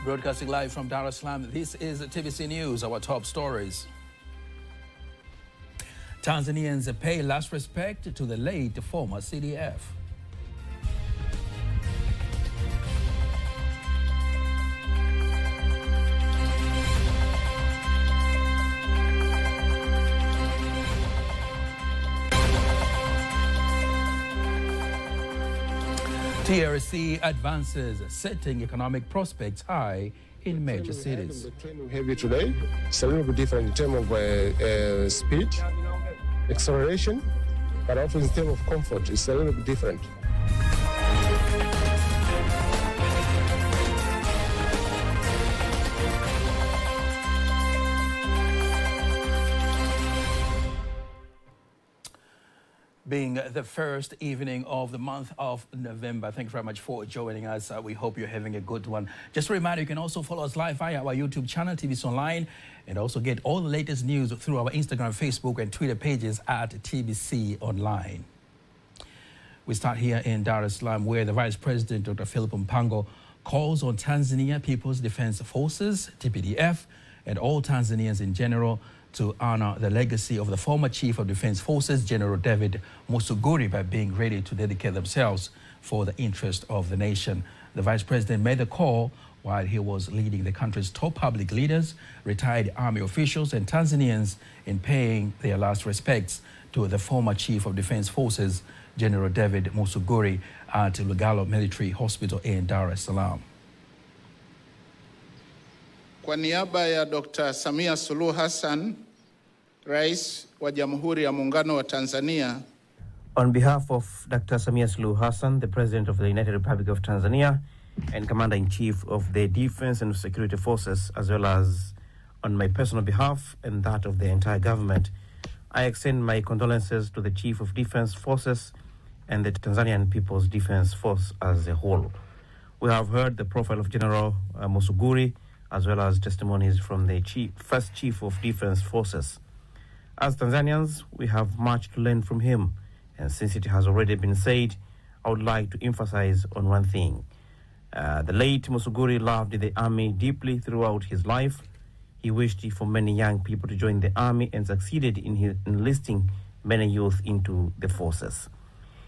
Broadcasting live from Dar es Salaam, this is TBC News, our top stories. Tanzanians pay last respect to the late former CDF. TRC advances, setting economic prospects high in major cities. The train we have here today is a little bit different in terms of speed, acceleration, but also in terms of comfort, it's a little bit different. Being the first evening of the month of November. Thank you very much for joining us. We hope you're having a good one. Just a reminder, you can also follow us live via our YouTube channel, TBC Online, and also get all the latest news through our Instagram, Facebook, and Twitter pages at TBC Online. We start here in Dar es Salaam, where the Vice President, Dr. Philip Mpango, calls on Tanzania People's Defense Forces, TPDF, and all Tanzanians in general to honor the legacy of the former Chief of Defense Forces, General David Muguri, by being ready to dedicate themselves for the interest of the nation. The Vice President made the call while he was leading the country's top public leaders, retired army officials, and Tanzanians in paying their last respects to the former Chief of Defense Forces, General David Muguri, at Lugalo Military Hospital in Dar es Salaam. Kwa niaba ya Dr. Samia Suluhu Hassan, Rais wa Jamhuri ya Muungano wa Tanzania. On behalf of Dr. Samia Suluhu Hassan, the President of the United Republic of Tanzania and Commander-in-Chief of the Defense and Security Forces, as well as on my personal behalf and that of the entire government, I extend my condolences to the Chief of Defense Forces and the Tanzanian People's Defense Force as a whole. We have heard the profile of General Muguri, as well as testimonies from the first Chief of Defense Forces. As Tanzanians, we have much to learn from him, and since it has already been said, I would like to emphasize on one thing. The late Muguri loved the army deeply throughout his life. He wished for many young people to join the army and succeeded in enlisting many youth into the forces.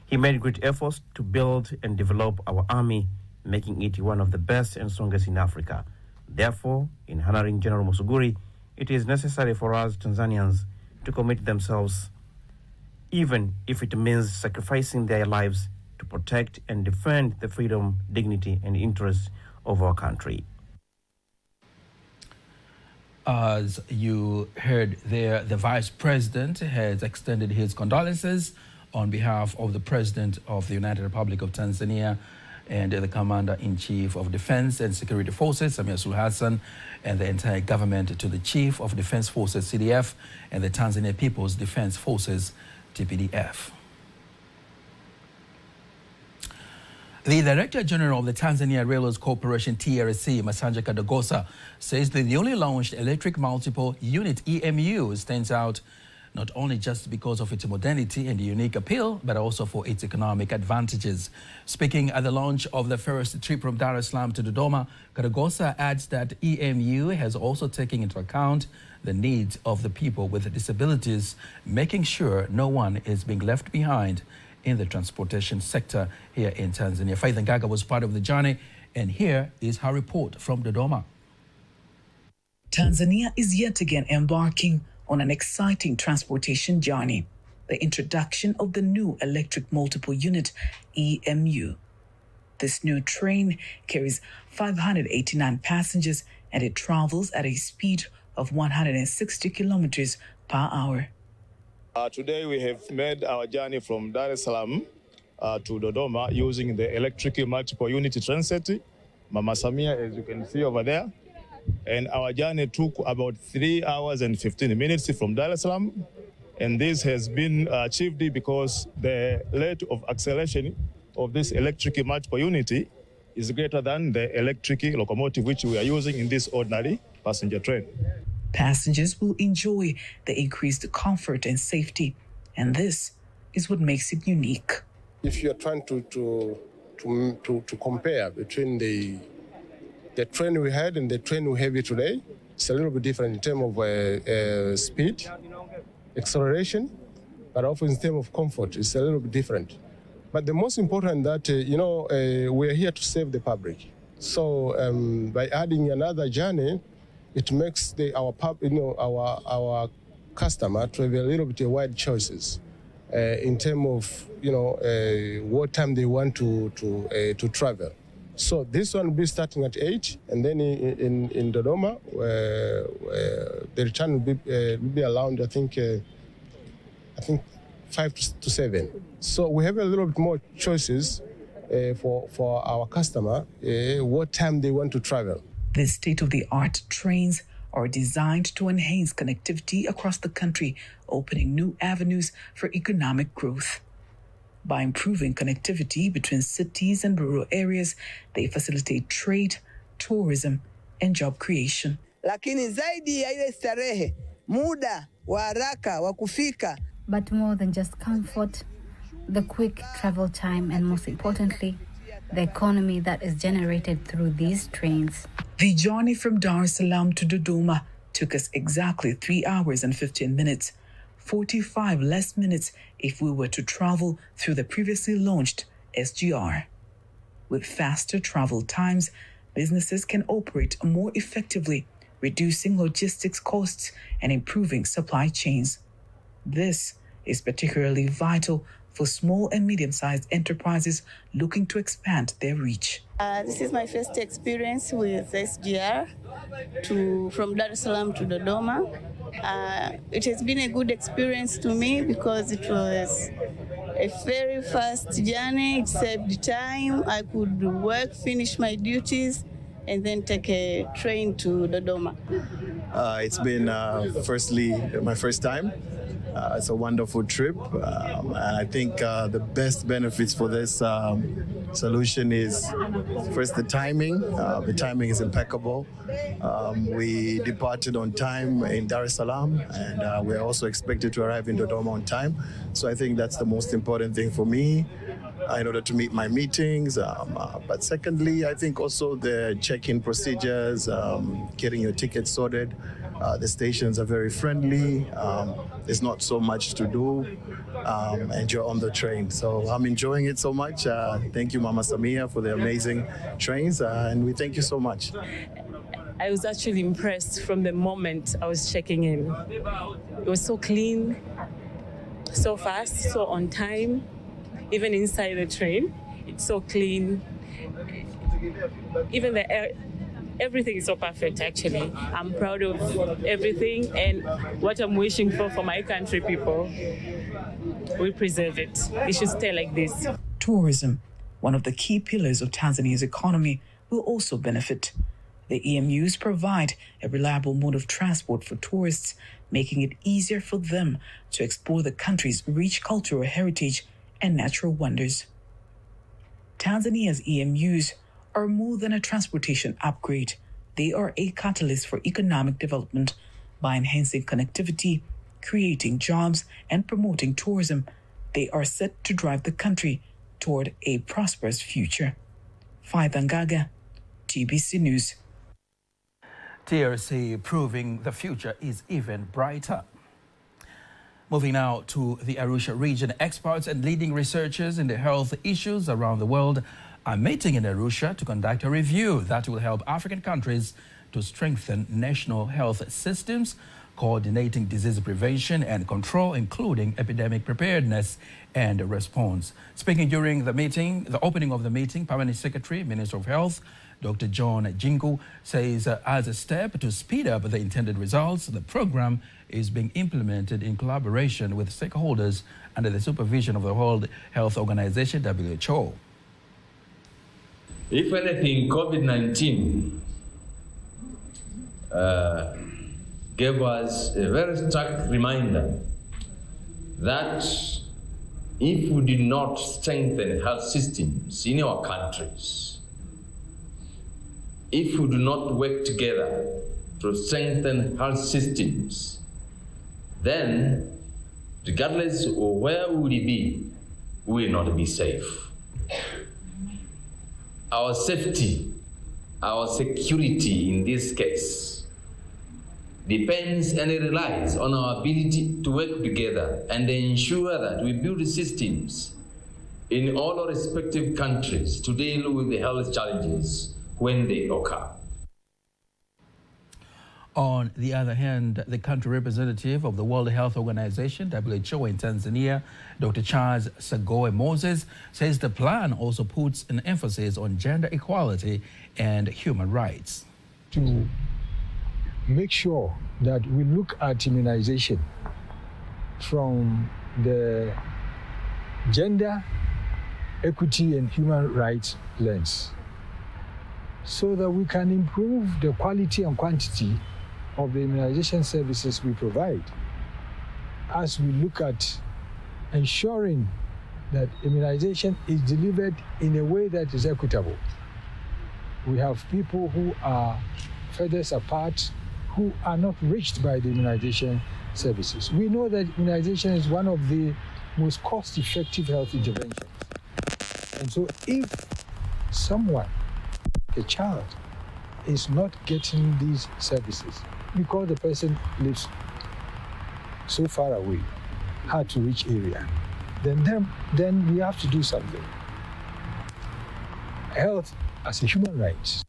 He made great efforts to build and develop our army, making it one of the best and strongest in Africa. Therefore, in honoring General Muguri, it is necessary for us Tanzanians to commit themselves, even if it means sacrificing their lives to protect and defend the freedom, dignity, and interests of our country. As you heard there, the Vice President has extended his condolences on behalf of the President of the United Republic of Tanzania and the Commander-in-Chief of Defense and Security Forces, Samia Suluhu Hassan, and the entire government, to the Chief of Defense Forces, CDF, and the Tanzania People's Defense Forces, TPDF. The Director General of the Tanzania Railways Corporation, TRC, Masanja Kadogosa, says the newly launched electric multiple unit EMU stands out not only just because of its modernity and unique appeal, but also for its economic advantages. Speaking at the launch of the first trip from Dar es Salaam to Dodoma, Kadogosa adds that EMU has also taken into account the needs of the people with disabilities, making sure no one is being left behind in the transportation sector here in Tanzania. Faith Ngaga was part of the journey, and here is her report from Dodoma. Tanzania is yet again embarking on an exciting transportation journey, the introduction of the new electric multiple unit EMU. This new train carries 589 passengers and it travels at a speed of 160 kilometers per hour. Today we have made our journey from Dar es Salaam to Dodoma using the electric multiple unit transit, Mama Samia, as you can see over there. And our journey took about 3 hours and 15 minutes from Dar es Salaam. And this has been achieved because the rate of acceleration of this electric multiple unit is greater than the electric locomotive which we are using in this ordinary passenger train. Passengers will enjoy the increased comfort and safety, and this is what makes it unique. If you're trying to compare between the the train we had and the train we have here today, it's a little bit different in terms of speed, acceleration, but also in terms of comfort, it's a little bit different. But the most important that, we are here to save the public. So by adding another journey, it makes our customer to have a little bit of wide choices in terms of, what time they want to travel. So this one will be starting at 8, and then in Dodoma, the return will be around, I think 5 to 7. So we have a little bit more choices for our customer, what time they want to travel. These state-of-the-art trains are designed to enhance connectivity across the country, opening new avenues for economic growth. By improving connectivity between cities and rural areas, they facilitate trade, tourism, and job creation. Lakini zaidi ya ile starehe, muda wa haraka wa kufika. But more than just comfort, the quick travel time, and most importantly, the economy that is generated through these trains. The journey from Dar es Salaam to Dodoma took us exactly 3 hours and 15 minutes, 45 less minutes if we were to travel through the previously launched SGR. With faster travel times, businesses can operate more effectively, reducing logistics costs and improving supply chains. This is particularly vital for small and medium-sized enterprises looking to expand their reach. This is my first experience with SGR from Dar es Salaam to Dodoma. It has been a good experience to me because it was a very fast journey. It saved time. I could work, finish my duties, and then take a train to Dodoma. It's been, firstly, my first time. It's a wonderful trip. And I think the best benefits for this solution is, first, the timing. The timing is impeccable. We departed on time in Dar es Salaam, and we're also expected to arrive in Dodoma on time. So I think that's the most important thing for me in order to meet my meetings. But secondly, I think also the check-in procedures, getting your tickets sorted. The stations are very friendly. There's not so much to do, and you're on the train. So I'm enjoying it so much. Thank you, Mama Samia, for the amazing trains, and we thank you so much. I was actually impressed from the moment I was checking in. It was so clean, so fast, so on time. Even inside the train, it's so clean. Even the air, everything is so perfect, actually. I'm proud of everything, and what I'm wishing for my country people, we preserve it. It should stay like this. Tourism, one of the key pillars of Tanzania's economy, will also benefit. The EMUs provide a reliable mode of transport for tourists, making it easier for them to explore the country's rich cultural heritage and natural wonders. Tanzania's EMUs are more than a transportation upgrade. They are a catalyst for economic development by enhancing connectivity, creating jobs, and promoting tourism. They are set to drive the country toward a prosperous future. Faida Ngaga, TBC News. TRC proving the future is even brighter. Moving now to the Arusha region, experts and leading researchers in the health issues around the world are meeting in Arusha to conduct a review that will help African countries to strengthen national health systems, coordinating disease prevention and control, including epidemic preparedness and response. Speaking during the meeting, the opening of the meeting, Permanent Secretary, Minister of Health, Dr. John Jingu, says as a step to speed up the intended results, the program is being implemented in collaboration with stakeholders under the supervision of the World Health Organization, WHO. If anything, COVID-19 gave us a very stark reminder that if we did not strengthen health systems in our countries, if we do not work together to strengthen health systems, then regardless of where we will be, we will not be safe. Our safety our security in this case depends and relies on our ability to work together and ensure that we build systems in all our respective countries to deal with the health challenges when they occur. On the other hand, the country representative of the World Health Organization, WHO, in Tanzania, Dr. Charles Sagoe Moses, says the plan also puts an emphasis on gender equality and human rights. To make sure that we look at immunization from the gender, equity, and human rights lens, so that we can improve the quality and quantity of the immunization services we provide, as we look at ensuring that immunization is delivered in a way that is equitable. We have people who are further apart, who are not reached by the immunization services. We know that immunization is one of the most cost-effective health interventions. And so if someone, a child, is not getting these services because the person lives so far away, hard to reach area, then we have to do something. Health as a human right.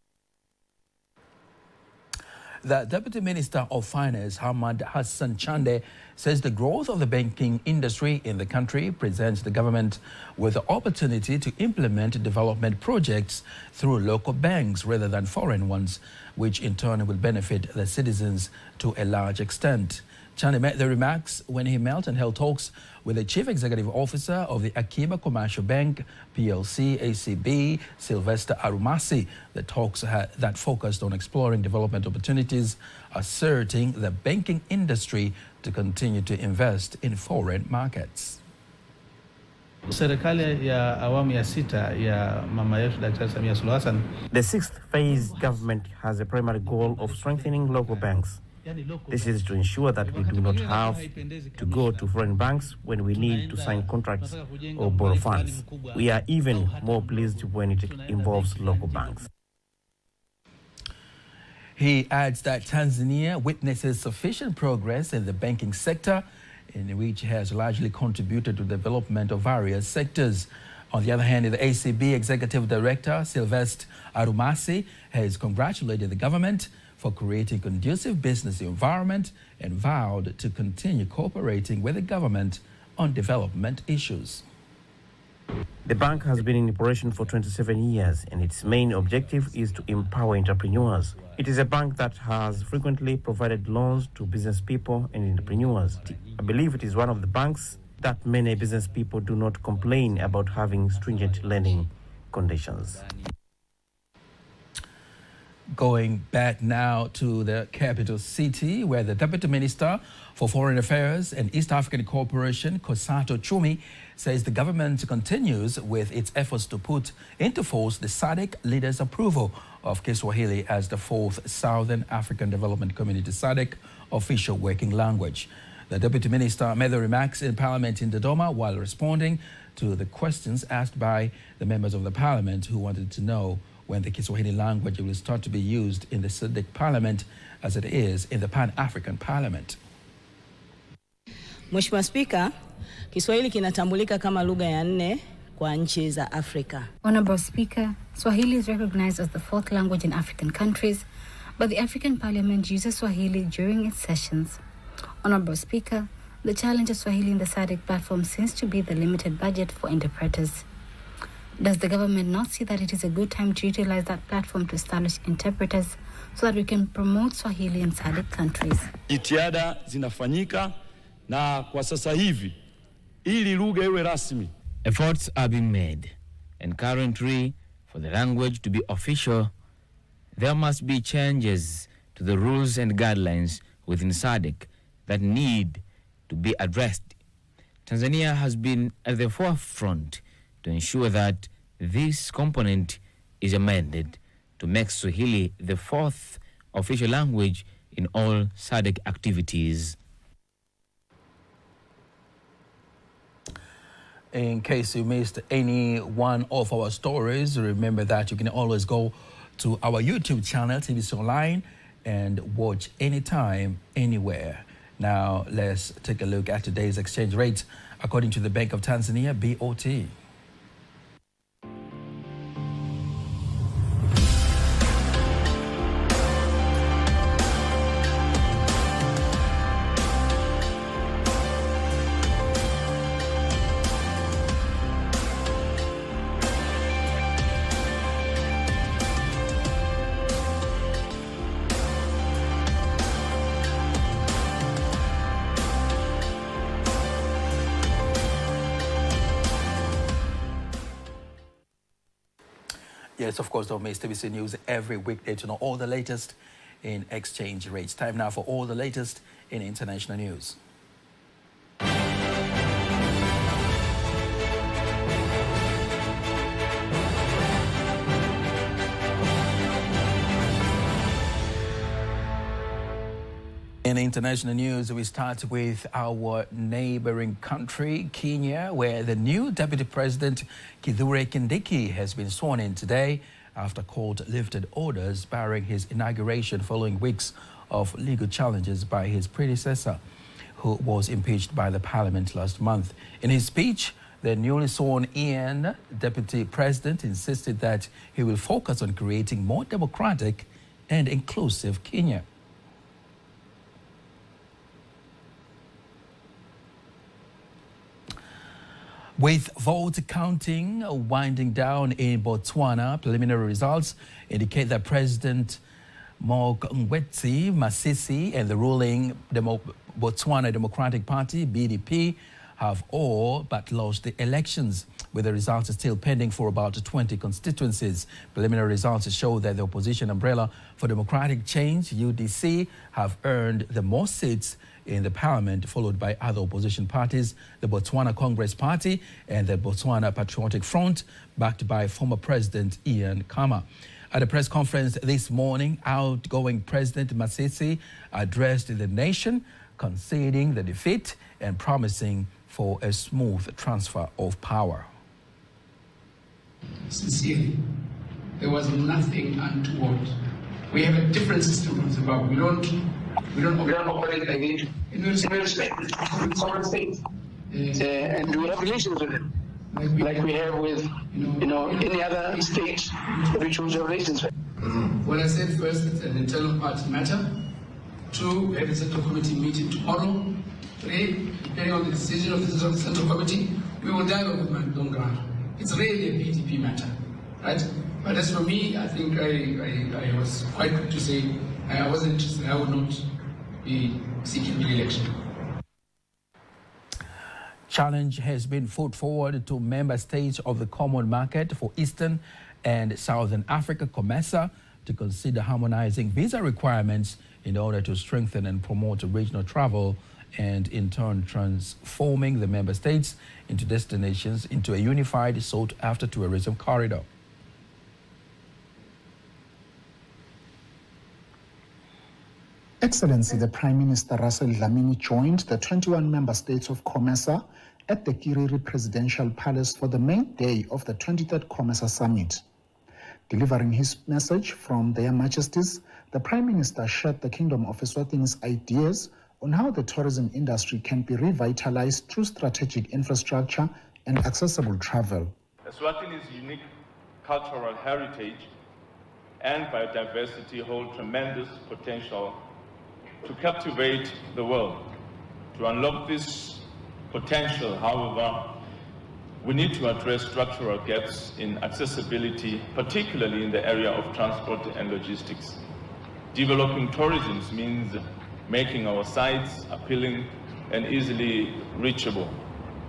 The Deputy Minister of Finance, Hamad Hassan Chande, says the growth of the banking industry in the country presents the government with the opportunity to implement development projects through local banks rather than foreign ones, which in turn will benefit the citizens to a large extent. Chande made the remarks when he met and held talks with the Chief Executive Officer of the Akiba Commercial Bank, PLC, ACB, Sylvester Arumasi. The talks that focused on exploring development opportunities, asserting the banking industry to continue to invest in foreign markets. Serikali ya awamu ya sita ya mama yetu Dr. Samia Suluhu Hassan. The sixth phase government has a primary goal of strengthening local banks. This is to ensure that we do not have to go to foreign banks when we need to sign contracts or borrow funds. We are even more pleased when it involves local banks. He adds that Tanzania witnesses sufficient progress in the banking sector, in which has largely contributed to the development of various sectors. On the other hand, the ACB Executive Director, Sylvester Arumasi, has congratulated the government for creating conducive business environment and vowed to continue cooperating with the government on development issues. The bank has been in operation for 27 years, and its main objective is to empower entrepreneurs. It is a bank that has frequently provided loans to business people and entrepreneurs. I believe it is one of the banks that many business people do not complain about having stringent lending conditions. Going back now to the capital city, where the Deputy Minister for Foreign Affairs and East African Cooperation, Kosato Chumi, says the government continues with its efforts to put into force the SADC leaders' approval of Kiswahili as the fourth Southern African Development Community SADC official working language. The Deputy Minister made the remarks in Parliament in Dodoma while responding to the questions asked by the members of the Parliament who wanted to know when the Kiswahili language will start to be used in the SADC Parliament as it is in the Pan-African Parliament. Mheshimiwa Spika, Kiswahili kinatambulika kama lugha ya nne kwa nchi za Afrika. Honorable Speaker, Swahili is recognized as the fourth language in African countries, but the African Parliament uses Swahili during its sessions. Honorable Speaker, the challenge of Swahili in the SADC platform seems to be the limited budget for interpreters. Does the government not see that it is a good time to utilize that platform to establish interpreters so that we can promote Swahili in SADC countries? Jitihada zinafanyika na kwa sasa hivi ili lugha iwe rasmi. Efforts are being made, and currently for the language to be official, there must be changes to the rules and guidelines within SADC that need to be addressed. Tanzania has been at the forefront to ensure that this component is amended to make Swahili the fourth official language in all SADC activities. In case you missed any one of our stories, remember that you can always go to our YouTube channel, TVC Online, and watch anytime, anywhere. Now, let's take a look at today's exchange rate according to the Bank of Tanzania, BOT. Yes, of course, don't miss TVC News every weekday to know all the latest in exchange rates. Time now for all the latest in international news. In international news, we start with our neighboring country, Kenya, where the new Deputy President Kithure Kindiki has been sworn in today after court lifted orders barring his inauguration following weeks of legal challenges by his predecessor, who was impeached by the parliament last month. In his speech, the newly sworn-in Deputy President insisted that he will focus on creating more democratic and inclusive Kenya. With vote counting winding down in Botswana, preliminary results indicate that President Mokgweetsi Masisi and the ruling Botswana Democratic Party, BDP, have all but lost the elections, with the results still pending for about 20 constituencies. Preliminary results show that the opposition umbrella for democratic change, UDC, have earned the most seats in the parliament, followed by other opposition parties, the Botswana Congress Party and the Botswana Patriotic Front, backed by former President Ian Khama. At a press conference this morning, outgoing President Masisi addressed the nation, conceding the defeat and promising for a smooth transfer of power. Sincerely, there was nothing untoward. We have a different system from Zimbabwe. We don't operate like this. We respect sovereign states, and we have relations with them, like we have with any other state which we have relations with. What I said first, it's an internal party matter. 2, we have a central committee meeting tomorrow. 3, depending on the decision of the central committee, we will dialogue with Mandongara. It's really a BDP matter, right? But as for me, I think I was quite quick to say I wasn't interested. I would not be seeking re-election. Challenge has been put forward to member states of the Common Market for Eastern and Southern Africa, COMESA, to consider harmonizing visa requirements in order to strengthen and promote regional travel and in turn transforming the member states into destinations into a unified sought-after tourism corridor. Excellency, the Prime Minister Russell Dlamini joined the 21 member states of COMESA at the Kiriri Presidential Palace for the main day of the 23rd COMESA Summit. Delivering his message from their majesties, the Prime Minister shared the Kingdom of Eswatini's ideas on how the tourism industry can be revitalized through strategic infrastructure and accessible travel. Eswatini's unique cultural heritage and biodiversity hold tremendous potential to captivate the world. To unlock this potential, however, we need to address structural gaps in accessibility, particularly in the area of transport and logistics. Developing tourism means making our sites appealing and easily reachable,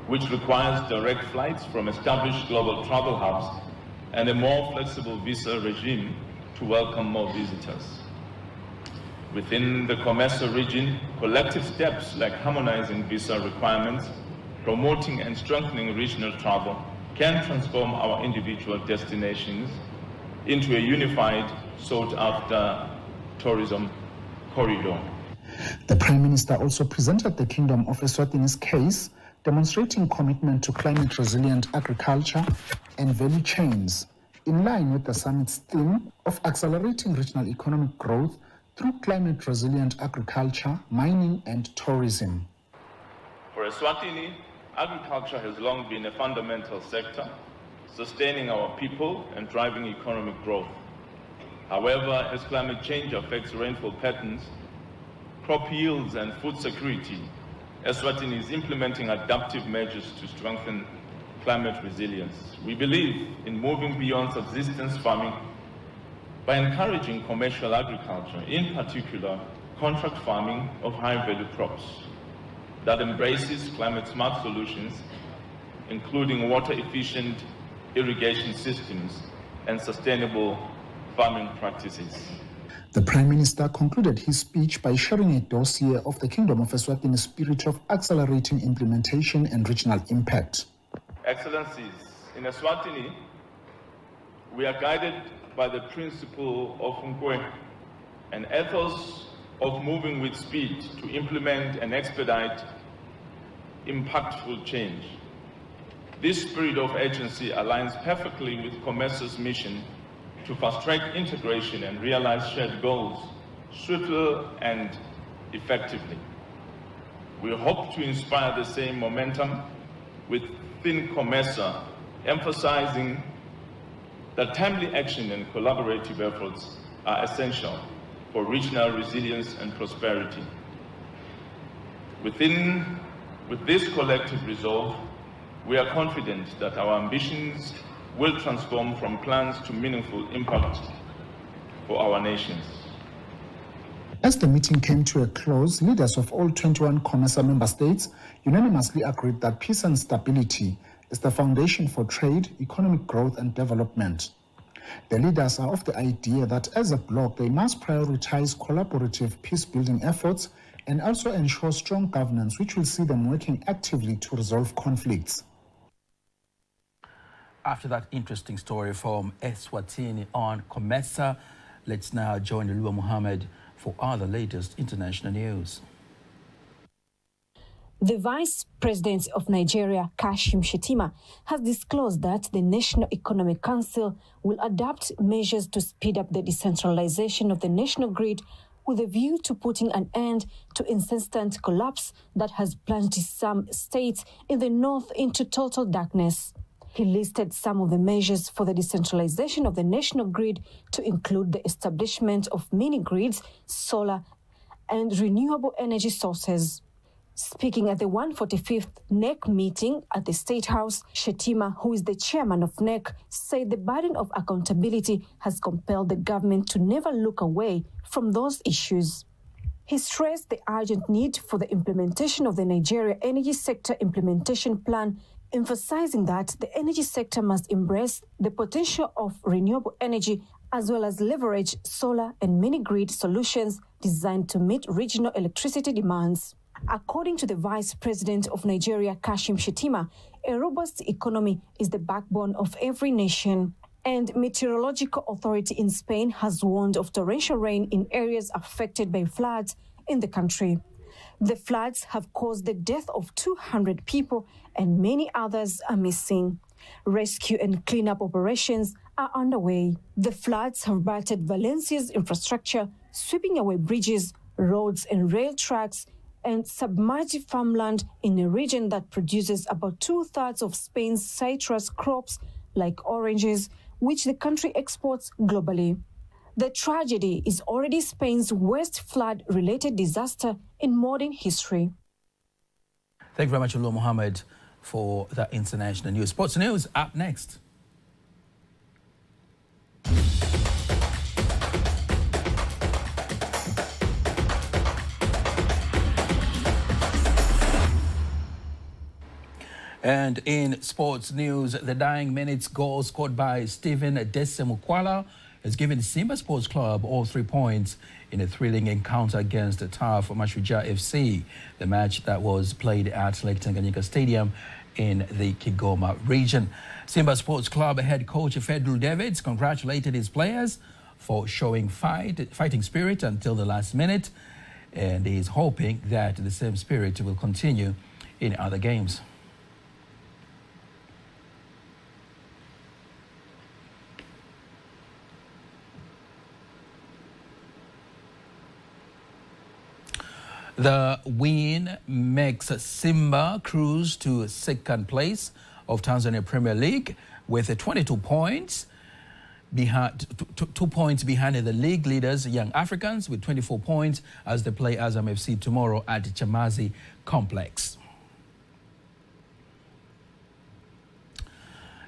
which requires direct flights from established global travel hubs and a more flexible visa regime to welcome more visitors. Within the COMESA region, collective steps like harmonizing visa requirements, promoting and strengthening regional travel can transform our individual destinations into a unified, sought-after tourism corridor. The Prime Minister also presented the Kingdom of Eswatini's case, demonstrating commitment to climate-resilient agriculture and value chains, in line with the summit's theme of accelerating regional economic growth through climate-resilient agriculture, mining and tourism. For Eswatini, agriculture has long been a fundamental sector, sustaining our people and driving economic growth. However, as climate change affects rainfall patterns, crop yields and food security, Eswatini is implementing adaptive measures to strengthen climate resilience. We believe in moving beyond subsistence farming by encouraging commercial agriculture, in particular contract farming of high-value crops that embraces climate-smart solutions, including water-efficient irrigation systems and sustainable farming practices. The Prime Minister concluded his speech by sharing a dossier of the Kingdom of Eswatini's spirit of accelerating implementation and regional impact. Excellencies, in Eswatini, we are guided by the principle of Nkwe, an ethos of moving with speed to implement and expedite impactful change. This spirit of agency aligns perfectly with COMESA's mission to fast-track integration and realize shared goals swiftly and effectively. We hope to inspire the same momentum within COMESA, emphasizing that timely action and collaborative efforts are essential for regional resilience and prosperity. With this collective resolve, we are confident that our ambitions will transform from plans to meaningful impact for our nations. As the meeting came to a close, leaders of all 21 COMESA member states unanimously agreed that peace and stability is the foundation for trade, economic growth and development. The leaders are of the idea that as a bloc, they must prioritize collaborative peace-building efforts and also ensure strong governance, which will see them working actively to resolve conflicts. After that interesting story from Eswatini on COMESA, let's now join Lua Mohammed for other latest international news. The Vice President of Nigeria, Kashim Shettima, has disclosed that the National Economic Council will adopt measures to speed up the decentralization of the national grid with a view to putting an end to incessant collapse that has plunged some states in the north into total darkness. He listed some of the measures for the decentralization of the national grid to include the establishment of mini-grids, solar and renewable energy sources. Speaking at the 145th NEC meeting at the State House, Shettima, who is the chairman of NEC, said the burden of accountability has compelled the government to never look away from those issues. He stressed the urgent need for the implementation of the Nigeria Energy Sector Implementation Plan, emphasizing that the energy sector must embrace the potential of renewable energy as well as leverage solar and mini-grid solutions designed to meet regional electricity demands. According to the Vice President of Nigeria, Kashim Shettima, a robust economy is the backbone of every nation. And Meteorological Authority in Spain has warned of torrential rain in areas affected by floods in the country. The floods have caused the death of 200 people and many others are missing. Rescue and cleanup operations are underway. The floods have battered Valencia's infrastructure, sweeping away bridges, roads and rail tracks, and submerged farmland in a region that produces about 2/3 of Spain's citrus crops like oranges, which the country exports globally. The tragedy is already Spain's worst flood-related disaster in modern history. Thank you very much, Lua Mohammed, for that international news. Sports news up next. And in sports news, the dying minutes goal scored by Stephen Desemukwala has given Simba Sports Club all 3 points in a thrilling encounter against the tough Mashujaa FC, the match that was played at Lake Tanganyika Stadium in the Kigoma region. Simba Sports Club head coach Fedul Davids congratulated his players for showing fighting spirit until the last minute, and he is hoping that the same spirit will continue in other games. The win makes Simba cruise to second place of Tanzania Premier League with 22 points. Behind 2 points behind the league leaders, Young Africans, with 24 points as they play Azam FC tomorrow at Chamazi Complex.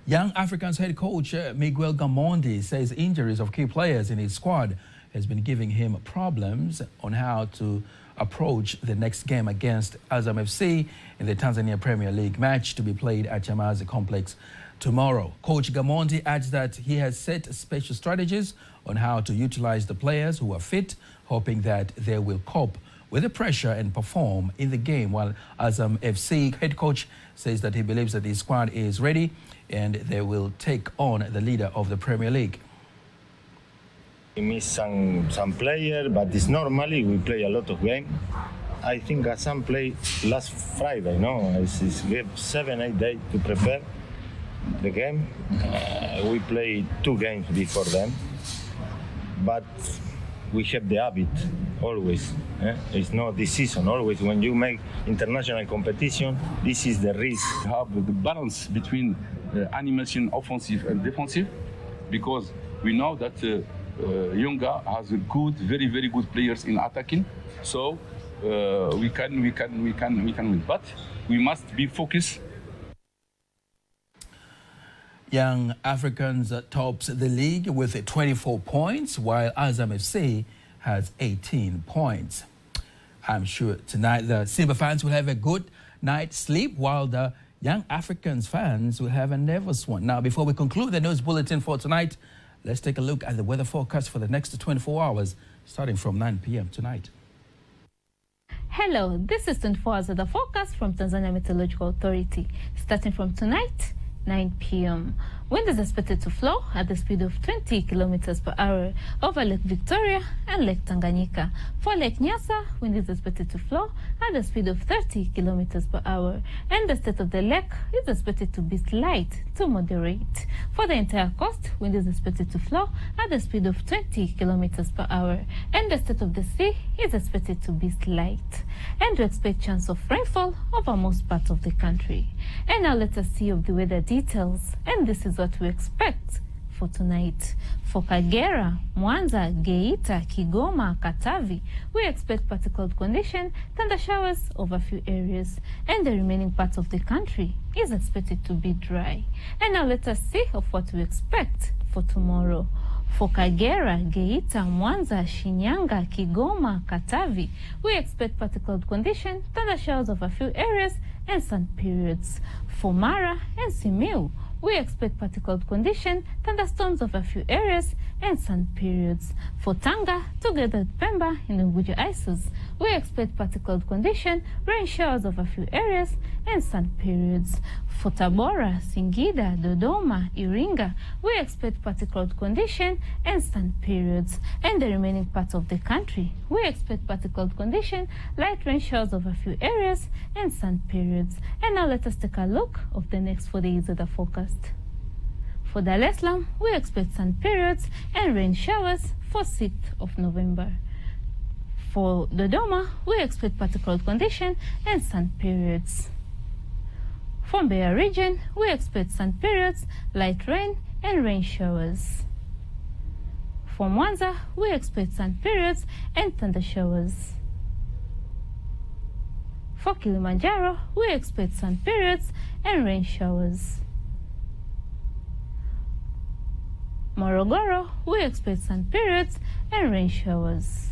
Young Africans head coach Miguel Gamondi says injuries of key players in his squad has been giving him problems on how to approach the next game against Azam FC in the Tanzania Premier League match to be played at Chamazi Complex tomorrow. Coach Gamondi adds that he has set special strategies on how to utilize the players who are fit, hoping that they will cope with the pressure and perform in the game, while Azam FC head coach says that he believes that his squad is ready and they will take on the leader of the Premier League. We miss some player, but it's normally we play a lot of games. I think Azam played last Friday, no? We have 7-8 days to prepare the game. We played 2 games before them, but we have the habit always. It's not this season. Always when you make international competition, this is the risk. Have the balance between animation offensive and defensive, because we know that Yonga has a good, very, very good players in attacking. So we can win, but we must be focused. Young Africans tops the league with 24 points, while Azam FC has 18 points. I'm sure tonight the Simba fans will have a good night's sleep, while the Young Africans fans will have a nervous one. Now, before we conclude the news bulletin for tonight, let's take a look at the weather forecast for the next 24 hours, starting from 9 p.m. tonight. Hello, this is 24 hours weather forecast from Tanzania Meteorological Authority. Starting from tonight, 9 p.m. Wind is expected to flow at the speed of 20 kilometers per hour over Lake Victoria and Lake Tanganyika. For Lake Nyasa, wind is expected to flow at the speed of 30 kilometers per hour, and the state of the lake is expected to be light to moderate. For the entire coast, wind is expected to flow at the speed of 20 kilometers per hour, and the state of the sea is expected to be light. And we expect chance of rainfall over most parts of the country. And now let us see of the weather details, and this is what we expect for tonight. For Kagera, Mwanza, Geita, Kigoma, Katavi, we expect partly cloud condition, thunder showers over a few areas, and the remaining parts of the country is expected to be dry. And now let us see of what we expect for tomorrow. For Kagera, Geita, Mwanza, Shinyanga, Kigoma, Katavi, we expect partly cloud condition, thunder showers over a few areas, and sun periods. For Mara and Simiu, we expect partly cloud condition, thunderstorms over a few areas, and sun periods. For Tanga, together with Pemba in the Unguja Isles, we expect partly cloud condition, rain showers over a few areas, and sun periods. For Tabora, Singida, Dodoma, Iringa, we expect partly cloud condition and sun periods. And the remaining parts of the country, we expect partly cloud condition, light rain showers over a few areas, and sun periods. And now let us take a look of the next 4 days of the forecast. For Dar es Salaam, we expect sun periods and rain showers for 6th of November. For Dodoma, we expect partly cloud condition and sun periods. For Mbeya region, we expect sun periods, light rain, and rain showers. For Mwanza, we expect sun periods and thunder showers. For Kilimanjaro, we expect sun periods and rain showers. Morogoro, we expect sun periods and rain showers.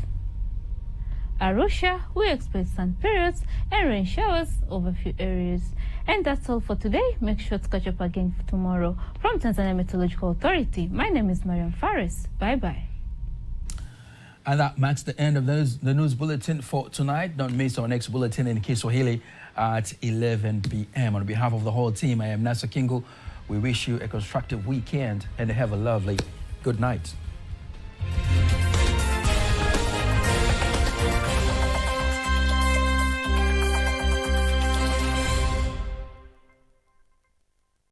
Arusha, we expect sun periods and rain showers over a few areas. And that's all for today. Make sure to catch up again tomorrow. From Tanzania Meteorological Authority, my name is Mariam Faris. Bye-bye. And that marks the end of the news bulletin for tonight. Don't miss our next bulletin in Kiswahili at 11 p.m. On behalf of the whole team, I am Nasa Kingu. We wish you a constructive weekend and have a lovely good night.